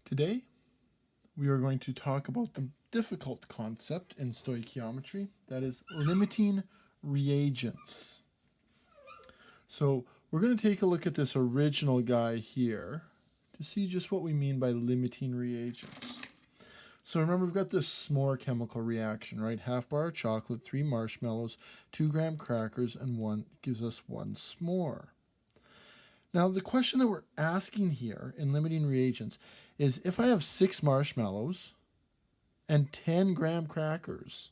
Today, we are going to talk about the difficult concept in stoichiometry, that is limiting reagents. So we're going to take a look at this original guy here to see just what we mean by limiting reagents. So remember, we've got this s'more chemical reaction, right? Half bar of chocolate, 3 marshmallows, 2 graham crackers, and 1 gives us 1 s'more. Now, the question that we're asking here in limiting reagents is if I have 6 marshmallows and 10 graham crackers,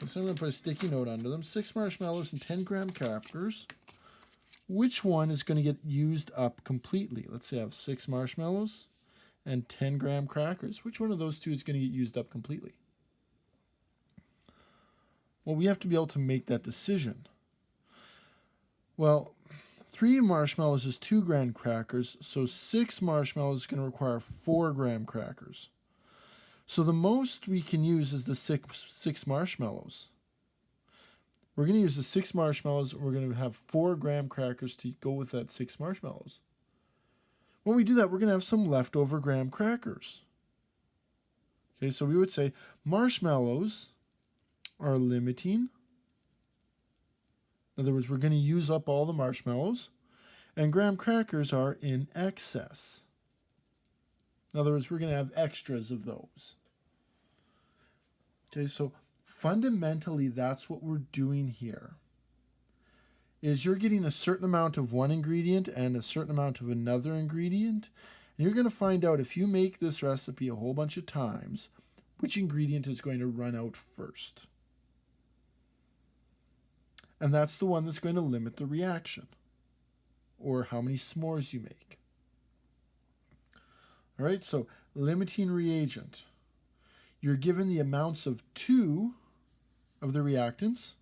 so I'm going to put a sticky note under them, 6 marshmallows and 10 graham crackers, which one is going to get used up completely? Let's say I have 6 marshmallows and 10 graham crackers. Which one of those two is going to get used up completely? Well, we have to be able to make that decision. Well, 3 marshmallows is 2 graham crackers, so 6 marshmallows is going to require 4 graham crackers. So the most we can use is the six marshmallows. We're going to use the 6 marshmallows, and we're going to have 4 graham crackers to go with that 6 marshmallows. When we do that, we're going to have some leftover graham crackers. Okay, so we would say marshmallows are limiting. In other words, we're going to use up all the marshmallows, and graham crackers are in excess. In other words, we're going to have extras of those. Okay, so fundamentally, that's what we're doing here. Is you're getting a certain amount of one ingredient and a certain amount of another ingredient, and you're going to find out if you make this recipe a whole bunch of times, which ingredient is going to run out first. And that's the one that's going to limit the reaction, or how many s'mores you make. All right, so limiting reagent. You're given the amounts of 2 of the reactants,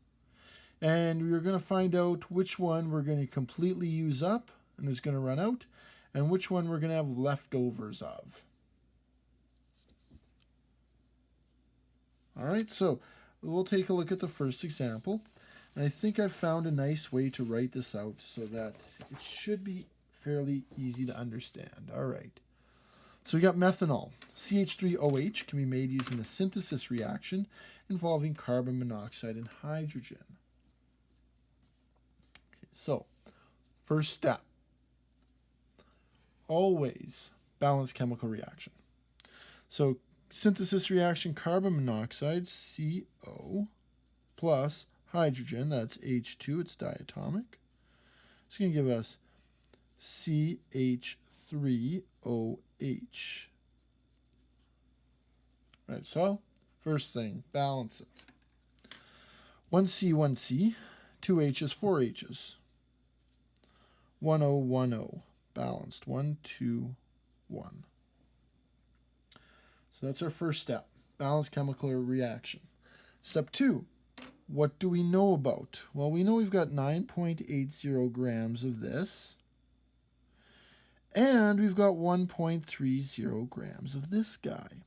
and we're going to find out which one we're going to completely use up and is going to run out, and which one we're going to have leftovers of. All right, so we'll take a look at the first example. And I think I've found a nice way to write this out so that it should be fairly easy to understand. All right. So we got methanol. CH3OH can be made using a synthesis reaction involving carbon monoxide and hydrogen. Okay, so first step. Always balance chemical reaction. So synthesis reaction, carbon monoxide, CO, plus hydrogen, that's H2, it's diatomic. It's going to give us CH3OH. Right, so first thing, balance it. 1C, 1C, 2 H's, 4 H's. 1O, 1O, balanced. 1, 2, 1. So that's our first step, balance chemical reaction. Step 2. What do we know about? Well, we know we've got 9.80 grams of this, and we've got 1.30 grams of this guy.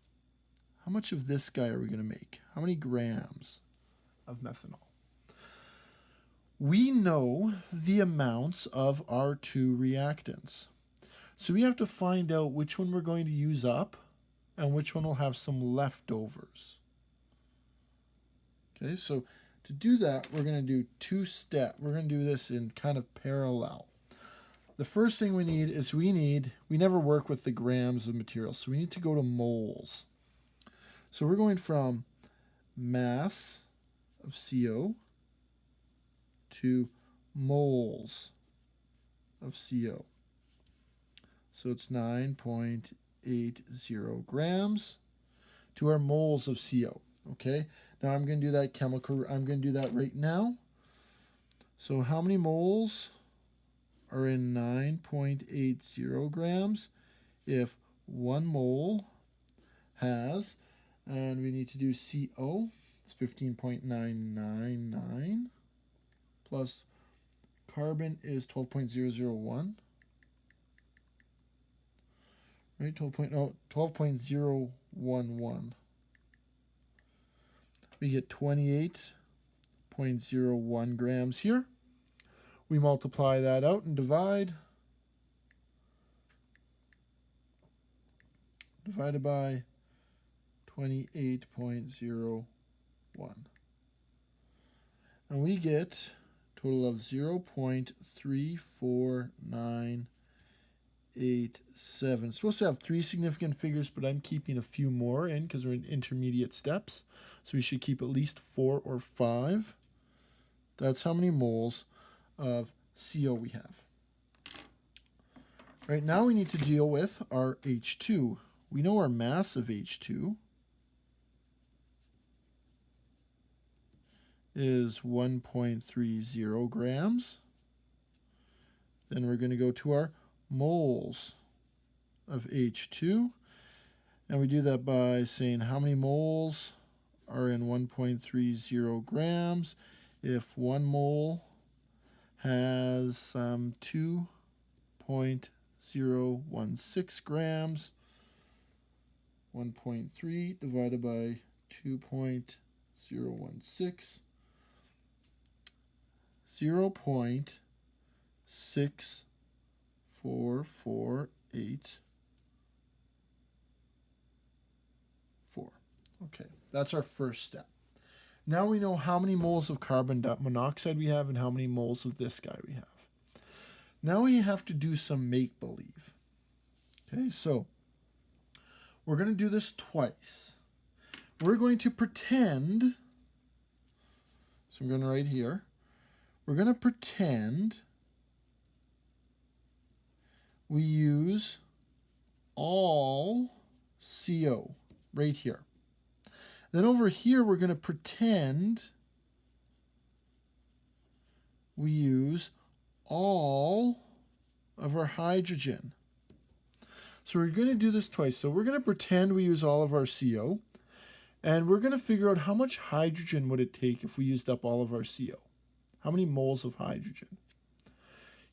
How much of this guy are we going to make? How many grams of methanol? We know the amounts of our 2 reactants. So we have to find out which one we're going to use up and which one will have some leftovers. Okay, so to do that, we're going to do 2 steps. We're going to do this in kind of parallel. The first thing we need is we never work with the grams of material, so we need to go to moles. So we're going from mass of CO to moles of CO. So it's 9.80 grams to our moles of CO. Okay, now I'm going to do that I'm going to do that right now. So how many moles are in 9.80 grams? If 1 mole has, and we need to do CO, it's 15.999, plus carbon is 12.001. Right, 12.011. We get 28.01 grams here. We multiply that out and divide. divided by 28.01. And we get a total of 0.34987. It's supposed to have 3 significant figures, but I'm keeping a few more in because we're in intermediate steps. So we should keep at least 4 or 5. That's how many moles of CO we have. Right now we need to deal with our H2. We know our mass of H2 is 1.30 grams. Then we're going to go to our moles of H2. And we do that by saying how many moles are in 1.30 grams. If 1 mole has 2.016 grams, 1.3 divided by 2.016, 0.6448. Okay, that's our first step. Now we know how many moles of carbon monoxide we have and how many moles of this guy we have. Now we have to do some make-believe. Okay, so we're going to do this twice. We're going to pretend, so I'm going to write here, we're going to pretend we use all CO right here. Then over here, we're going to pretend we use all of our hydrogen. So we're going to do this twice. So we're going to pretend we use all of our CO, and we're going to figure out how much hydrogen would it take if we used up all of our CO. How many moles of hydrogen?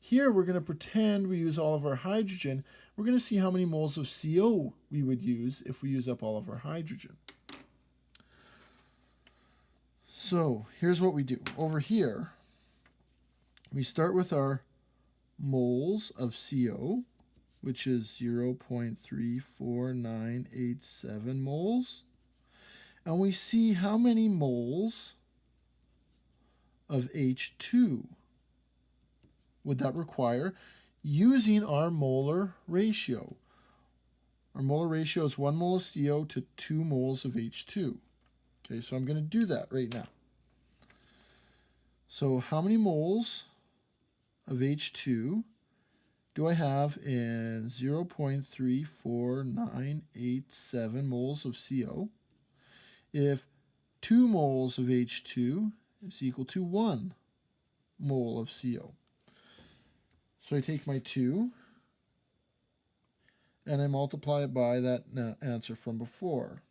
Here, we're going to pretend we use all of our hydrogen. We're going to see how many moles of CO we would use if we use up all of our hydrogen. So here's what we do. Over here, we start with our moles of CO, which is 0.34987 moles. And we see how many moles of H2 would that require using our molar ratio. Our molar ratio is 1 mole of CO to 2 moles of H2. Okay, so I'm going to do that right now. So how many moles of H2 do I have in 0.34987 moles of CO if 2 moles of H2 is equal to 1 mole of CO? So I take my 2 and I multiply it by that answer from before.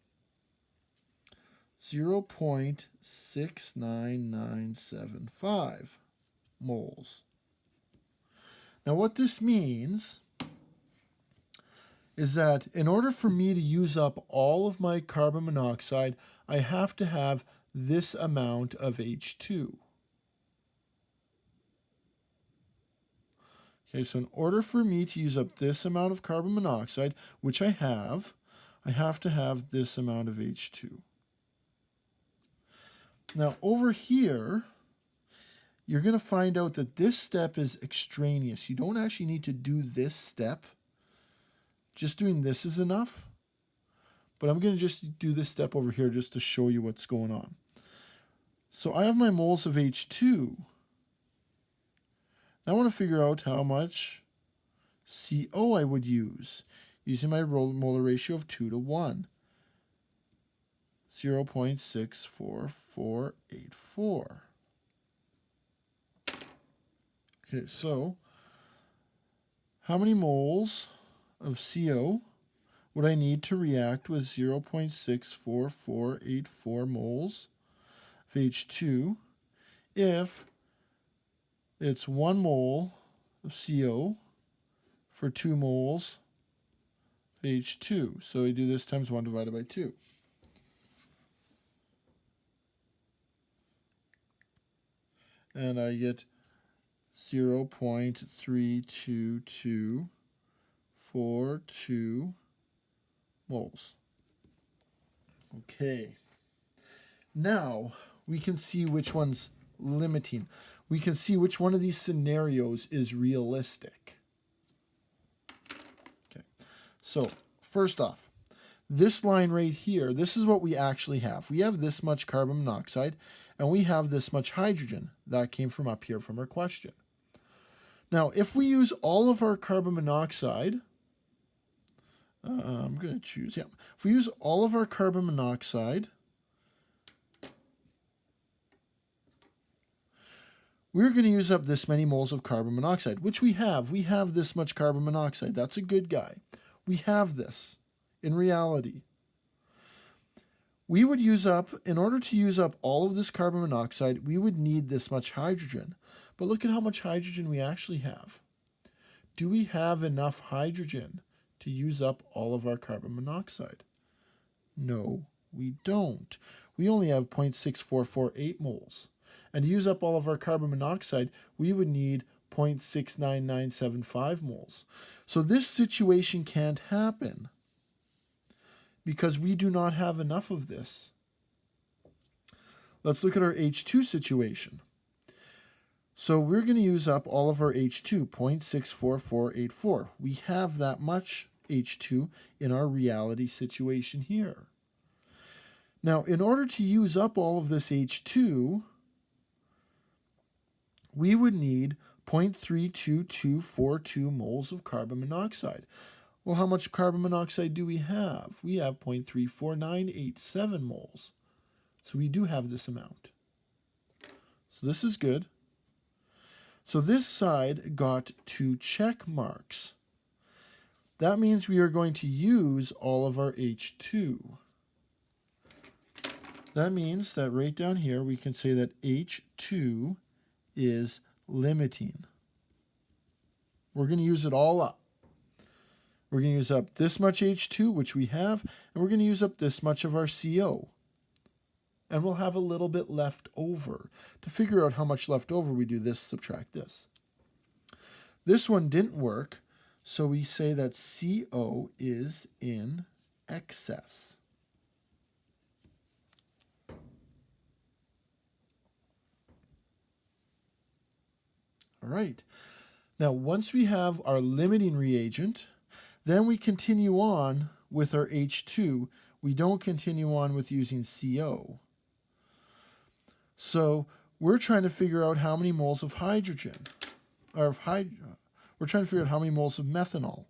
0.69975 moles. Now what this means is that in order for me to use up all of my carbon monoxide, I have to have this amount of H2. Okay, so in order for me to use up this amount of carbon monoxide, which I have to have this amount of H2. Now over here, you're going to find out that this step is extraneous. You don't actually need to do this step. Just doing this is enough. But I'm going to just do this step over here just to show you what's going on. So I have my moles of H2. Now I want to figure out how much CO I would use using my molar ratio of 2 to 1. 0.64484. Okay, so how many moles of CO would I need to react with 0.64484 moles of H2 if it's 1 mole of CO for 2 moles of H2? So we do this times 1 divided by 2. And I get 0.32242 moles. Okay. Now we can see which one's limiting. We can see which one of these scenarios is realistic. Okay. So first off, this line right here, this is what we actually have. We have this much carbon monoxide, and we have this much hydrogen. That came from up here from our question. Now, if we use all of our carbon monoxide, I'm going to choose, if we use all of our carbon monoxide, we're going to use up this many moles of carbon monoxide, which we have. We have this much carbon monoxide. That's a good guy. We have this in reality. We would use up, in order to use up all of this carbon monoxide, we would need this much hydrogen. But look at how much hydrogen we actually have. Do we have enough hydrogen to use up all of our carbon monoxide? No, we don't. We only have 0.6448 moles. And to use up all of our carbon monoxide, we would need 0.69975 moles. So this situation can't happen because we do not have enough of this. Let's look at our H2 situation. So we're going to use up all of our H2, 0.64484. We have that much H2 in our reality situation here. Now, in order to use up all of this H2, we would need 0.32242 moles of carbon monoxide. Well, how much carbon monoxide do we have? We have 0.34987 moles. So we do have this amount. So this is good. So this side got 2 check marks. That means we are going to use all of our H2. That means that right down here we can say that H2 is limiting. We're going to use it all up. We're going to use up this much H2, which we have, and we're going to use up this much of our CO. And we'll have a little bit left over. To figure out how much left over, we do this, subtract this. This one didn't work, so we say that CO is in excess. All right. Now, once we have our limiting reagent, then we continue on with our H2. We don't continue on with using CO. So we're trying to figure out how many moles of hydrogen, we're trying to figure out how many moles of methanol.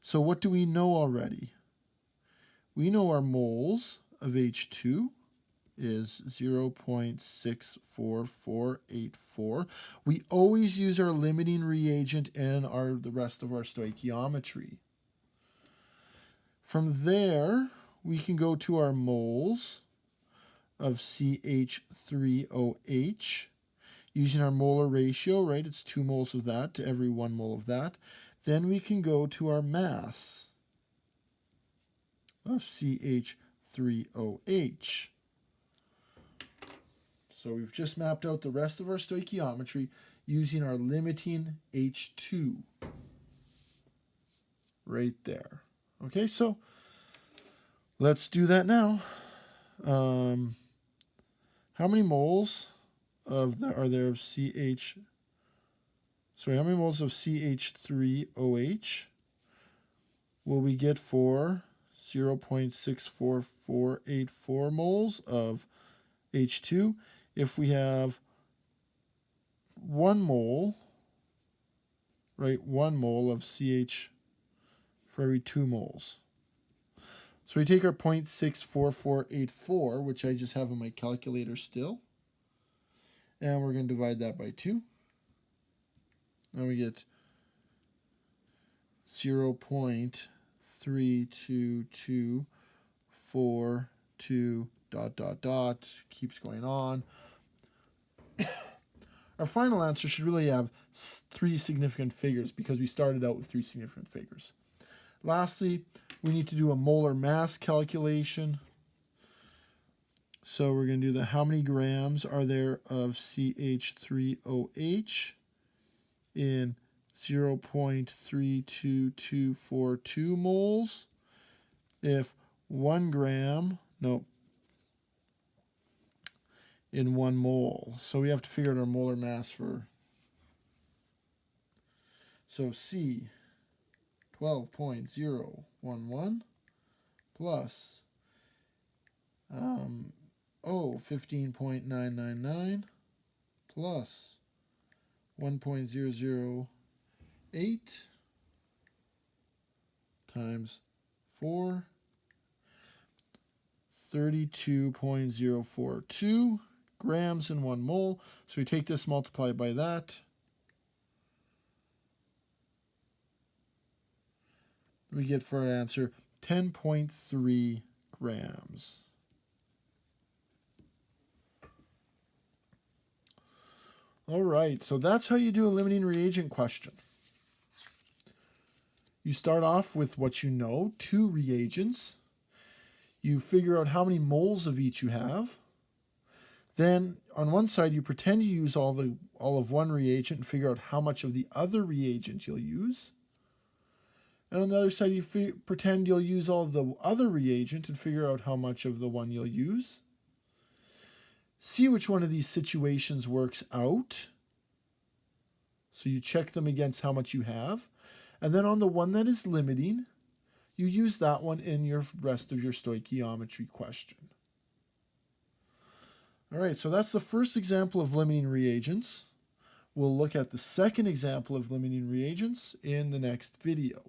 So what do we know already? We know our moles of H2 is 0.64484. We always use our limiting reagent and the rest of our stoichiometry. From there, we can go to our moles of CH3OH using our molar ratio, right? It's 2 moles of that to every 1 mole of that. Then we can go to our mass of CH3OH. So we've just mapped out the rest of our stoichiometry using our limiting H2 right there. Okay, so let's do that now. How many moles are there of how many moles of CH3OH will we get for 0.64484 moles of H2 if we have 1 mole, right, 1 mole of CH for every 2 moles. So we take our 0.64484, which I just have on my calculator still, and we're going to divide that by 2. And we get 0.32242 ... keeps going on. Our final answer should really have 3 significant figures because we started out with 3 significant figures. Lastly, we need to do a molar mass calculation. So we're going to do how many grams are there of CH3OH in 0.32242 moles. if 1 gram, nope, in 1 mole. So we have to figure out our molar mass for, so C 12.011 plus O 15.999 plus 1.008 times 4, 32.042 grams in 1 mole. So we take this, multiply by that. We get for our answer 10.3 grams. All right, so that's how you do a limiting reagent question. You start off with what you know, 2 reagents. You figure out how many moles of each you have. Then on one side, you pretend you use all of one reagent and figure out how much of the other reagent you'll use. And on the other side, you pretend you'll use all the other reagent and figure out how much of the one you'll use. See which one of these situations works out. So you check them against how much you have. And then on the one that is limiting, you use that one in your rest of your stoichiometry question. All right, so that's the first example of limiting reagents. We'll look at the second example of limiting reagents in the next video.